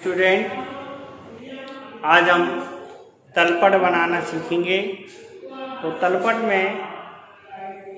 Student, आज हम तलपट बनाना सीखेंगे। तो तलपट में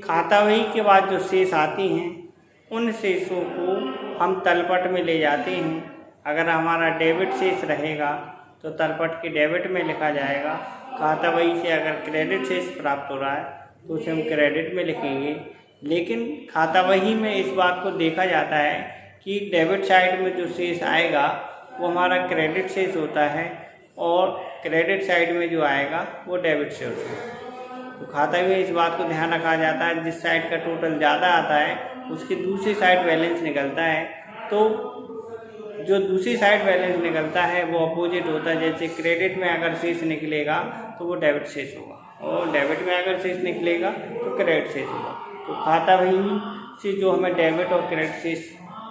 खाता बही के बाद जो शेष आती हैं उन शेषों को हम तलपट में ले जाते हैं। अगर हमारा डेबिट शेष रहेगा तो तलपट के डेबिट में लिखा जाएगा। खाता बही से अगर क्रेडिट शेष प्राप्त हो रहा है तो उसे हम क्रेडिट में लिखेंगे। लेकिन खाता बही में इस बात को देखा जाता है कि डेबिट साइड में जो शेष आएगा वो हमारा क्रेडिट शेष होता है और क्रेडिट साइड में जो आएगा वो डेबिट शेष होता है। तो खाता में इस बात को ध्यान रखा जाता है, जिस साइड का टोटल ज़्यादा आता है उसकी दूसरी साइड बैलेंस निकलता है। तो जो दूसरी साइड बैलेंस निकलता है वो अपोजिट होता है। जैसे क्रेडिट में अगर शेष निकलेगा तो वो डेबिट शेष होगा और डेबिट में अगर शेष निकलेगा तो क्रेडिट शेष होगा। तो खाता बही से जो हमें डेबिट और क्रेडिट शेष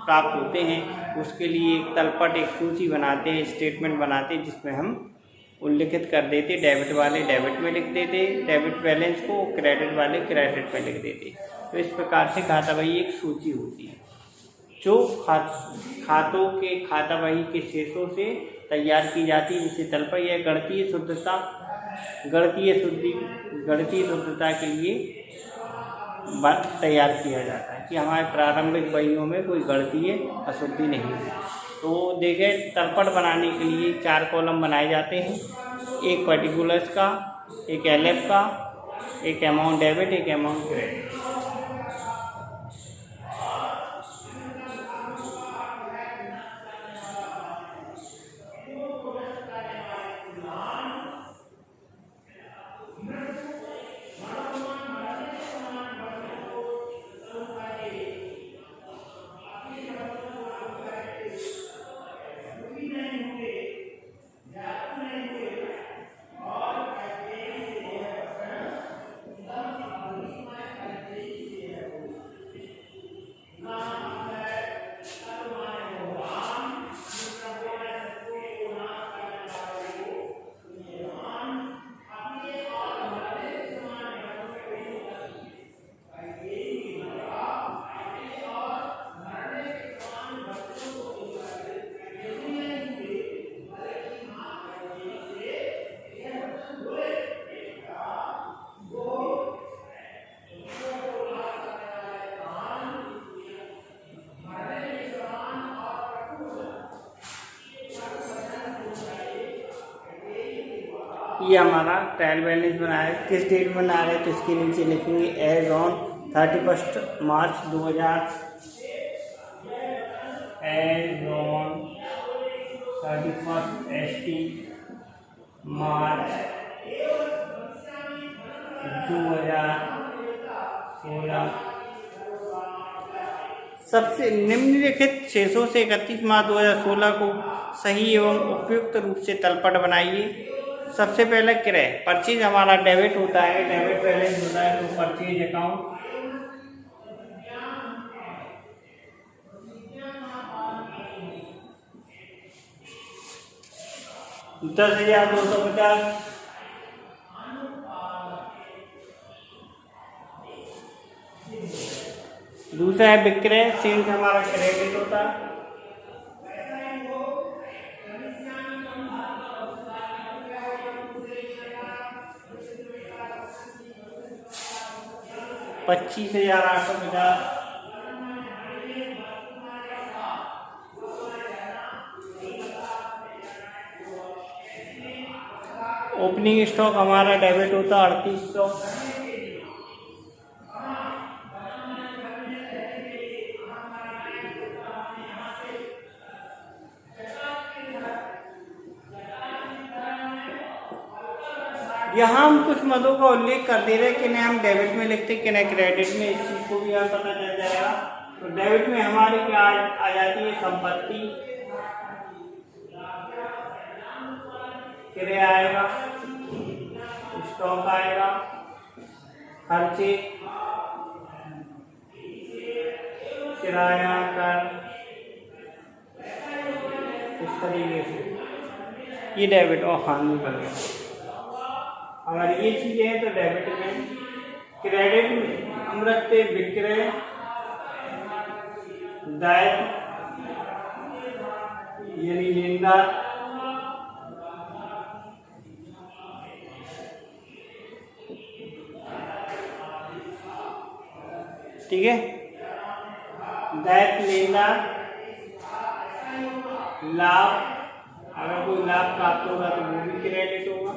प्राप्त होते हैं उसके लिए एक तलपट, एक सूची बनाते हैं, स्टेटमेंट बनाते हैं, जिसमें हम उल्लिखित कर देते। डेबिट वाले डेबिट में लिख देते डेबिट बैलेंस को, क्रेडिट वाले क्रेडिट में लिख देते। तो इस प्रकार से खाता बही एक सूची होती है जो खातों के खाता बही के शेषों से तैयार की जाती है, जिसे तलपट या गणितीय शुद्धता के लिए तैयार किया जाता है कि हमारे प्रारंभिक बहियों में कोई गणितीय अशुद्धि नहीं है। तो देखें, तलपट बनाने के लिए 4 कॉलम बनाए जाते हैं। एक पर्टिकुलर्स का, एक एलएफ का, एक अमाउंट डेबिट, एक अमाउंट क्रेडिट। ये हमारा ट्रायल बैलेंस बनाया है। किस डेट में बना रहे हैं तो इसके नीचे लिखेंगे as on 31 March 2000, as on 31 March 2016। सबसे निम्नलिखित शेषों से 31 मार्च 2016 को सही एवं उपयुक्त रूप से तलपट बनाइए। सबसे पहले क्रय, परचेज हमारा डेबिट होता है, डेबिट बैलेंस होता है, तो परचेज अकाउंट। $10,250। दूसरा है विक्रय, सेल्स हमारा क्रेडिट होता है। $25,850। ओपनिंग स्टॉक हमारा डेबिट होता है 3800। यहाँ हम कुछ मदों का उल्लेख कर दे रहे हैं कि नहीं हम डेबिट में लिखते कि नहीं क्रेडिट में, इस चीज़ को भी यहाँ पता चल जाएगा। तो डेबिट में हमारी क्या आ जाती है, संपत्ति, क्रय आएगा, स्टॉक आएगा, खर्चे, किराया, कर, इस तरीके से ये डेबिट और हानि कर गया। अगर ये चीज़ें हैं तो डेबिट में। क्रेडिट में हम रखते विक्रय, दायित्व, यानी लेनदार, ठीक है। दैट लेनदार लाभ, अगर कोई लाभ प्राप्त होगा तो वो भी क्रेडिट होगा।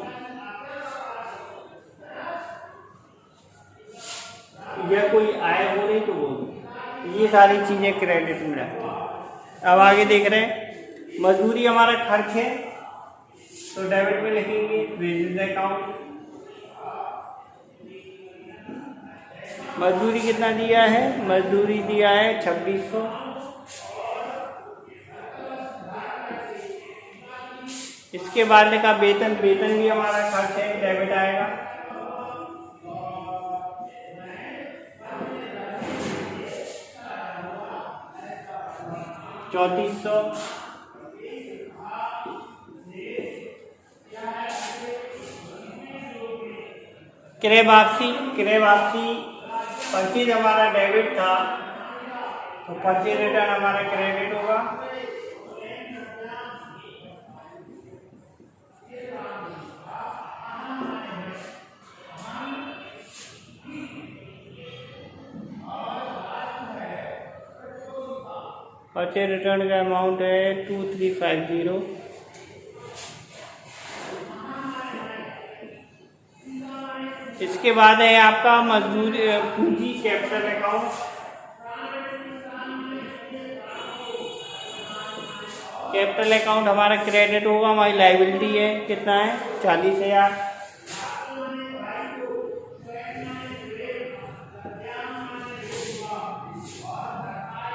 या कोई आय हो रही तो वो भी, ये सारी चीजें क्रेडिट में रहती हैं। अब आगे देख रहे हैं, मजदूरी हमारा खर्च है तो डेबिट में लिखेंगे वेजेस अकाउंट। मजदूरी कितना दिया है, मजदूरी दिया है 2600। इसके बाद लिखा वेतन, वेतन भी हमारा खर्च है, डेबिट आएगा। $3400। क्रय वापसी, क्रय वापसी परचेज हमारा डेबिट था तो परचेज रिटर्न हमारा क्रेडिट होगा। परचेज रिटर्न का अमाउंट है 2350। इसके बाद है आपका मजदूरी पूंजी कैपिटल अकाउंट। कैपिटल अकाउंट हमारा क्रेडिट होगा, हमारी लायबिलिटी है, कितना है 40,000।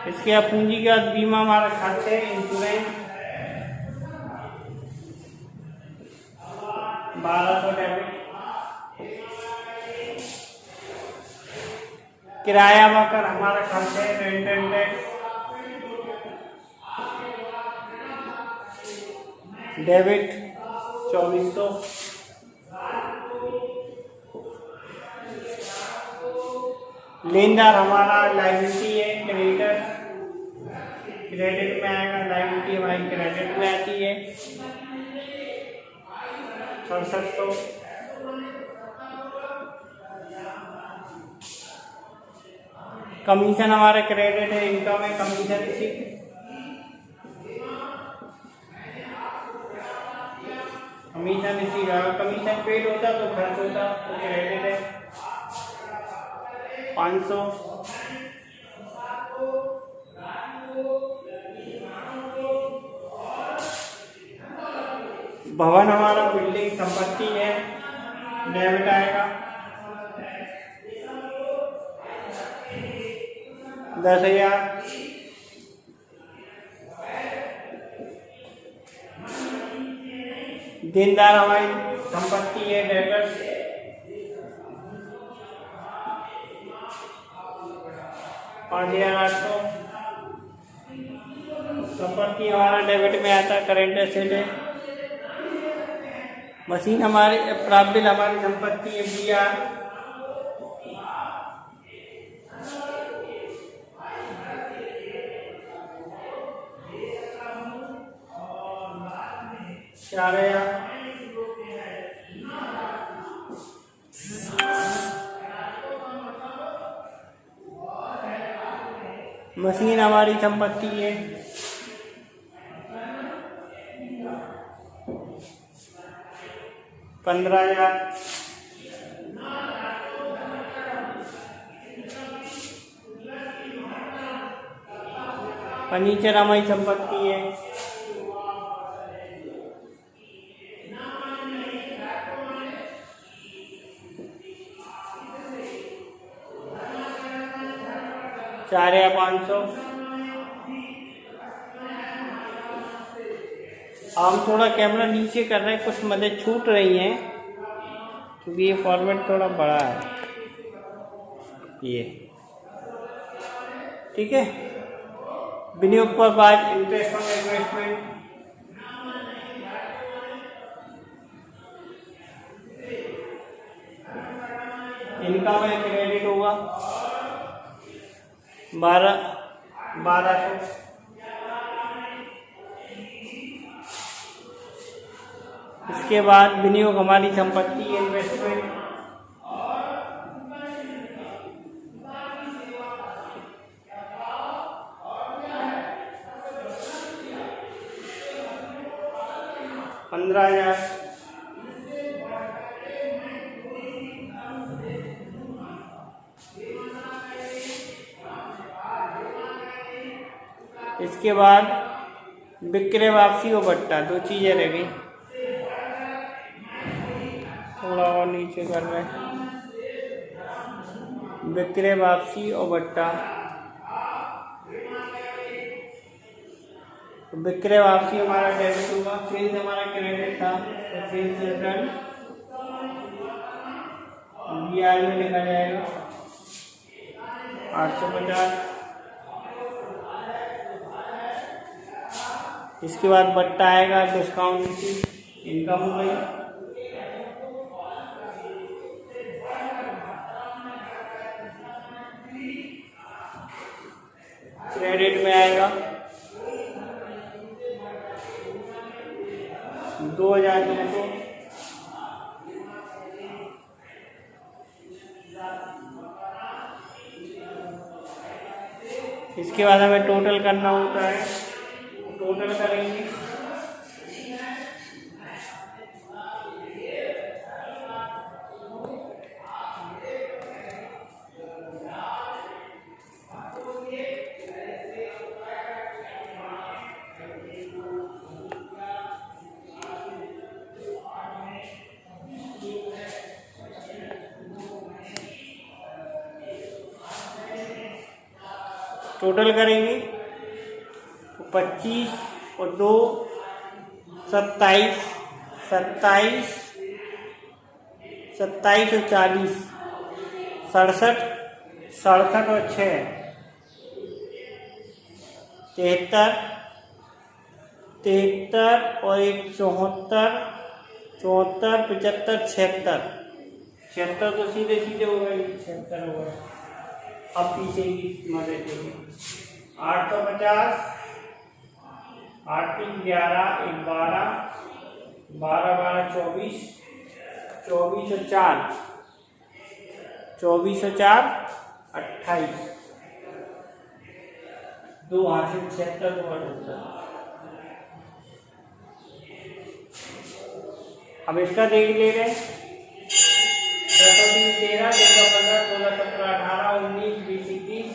इसके बाद पूंजी का बीमा हमारा खर्च है, इंश्योरेंस 1200 डेबिट। किराया मकर हमारा खर्च है, रेंट एंड टैक्स डेबिट 2400। लेनदार हमारा लायबिलिटी है, क्रेडिटर क्रेडिट में आएगा, लायबिलिटी हमारी क्रेडिट में आती है 6700। कमीशन हमारा क्रेडिट है, इनकम है, कमीशन रिसीट कमीशन रिसीट। अगर कमीशन पेड होता तो खर्च होता तो क्रेडिट है 500। भवन हमारा बिल्डिंग संपत्ति है, डेबिट आएगा 10,000। देनदार हमारी संपत्ति है, डेटर्स 5,800। संपत्ति हमारा डेबिट में आता है, करेंट एसेट है। मशीन हमारी, प्राप्त बिल हमारी संपत्ति है, BR 4,000। मशीन हमारी संपत्ति है, 15,000। फर्नीचर हमारी संपत्ति है, 4,500। हम थोड़ा कैमरा नीचे कर रहे हैं, कुछ मदद छूट रही हैं क्योंकि ये फॉर्मेट थोड़ा बड़ा है, ये ठीक है। विनियोग पर बाद इंटरेस्ट ऑन इन्वेस्टमेंट, इनकम है, क्रेडिट होगा 1200। इसके बाद विनियोग हमारी संपत्ति इन्वेस्टमेंट। $15,000। इसके बाद विक्रय वापसी और बट्टा, दो चीजें रह गई। थोड़ा और नीचे कर रहे हैं। विक्रय वापसी और बट्टा। विक्रय वापसी हमारा डेबिट होगा, सेल्स हमारा क्रेडिट था, तो सेल्स रिटर्न BR में लिखा जाएगा 850। इसके बाद बट्टा आएगा डिस्काउंट रिसीट, इनकम हो गई। क्रेडिट में आएगा 2,200। इसके बाद हमें टोटल करना होता है, टोटल करेंगे। टोटल करेंगे तो 25 और 2 27, 27 और 40 67, 67 और 6 73, 73 और 1 74, 74 75 76, 76 तो सीधे सीधे हो गए, 76 हो गए। अब पीछे की मदद देंगे 850, 8 3 11 1 12, 12 12 24, 24 और 4, 24 और 4 28, 2 हासिल 76 और 78। अब इसका देख ले रहे 10 3 13, 14 15, 16 17 18 19 20 21,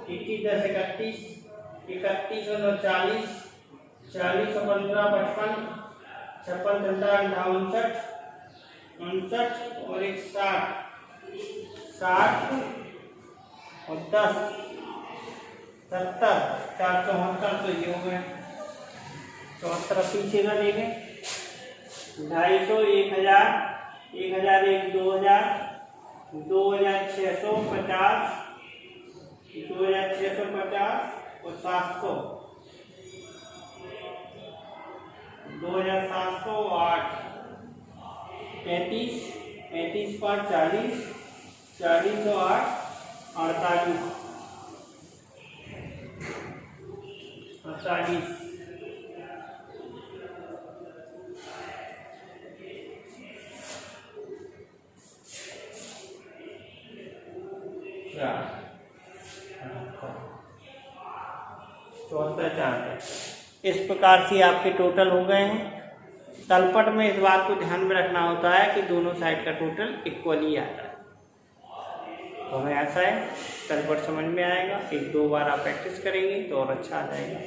21 10 31, 31 और 40, 40 और 15 55, 56 57 58 59 और 1 60, 60 और 10 70, 474 तो ये हो गए। 74 पीछे का देखें 250, 1000, 1001, 2000, 2650, 2650 और 700, 2708, 35, 35 पर 40, 40 और 8 48, 48। इस प्रकार से आपके टोटल हो गए हैं। तलपट में इस बात को ध्यान में रखना होता है कि दोनों साइड का टोटल इक्वली आता है। तो हमें ऐसा है तलपट समझ में आएगा। 1-2 बार आप प्रैक्टिस करेंगे तो और अच्छा आ जाएगा।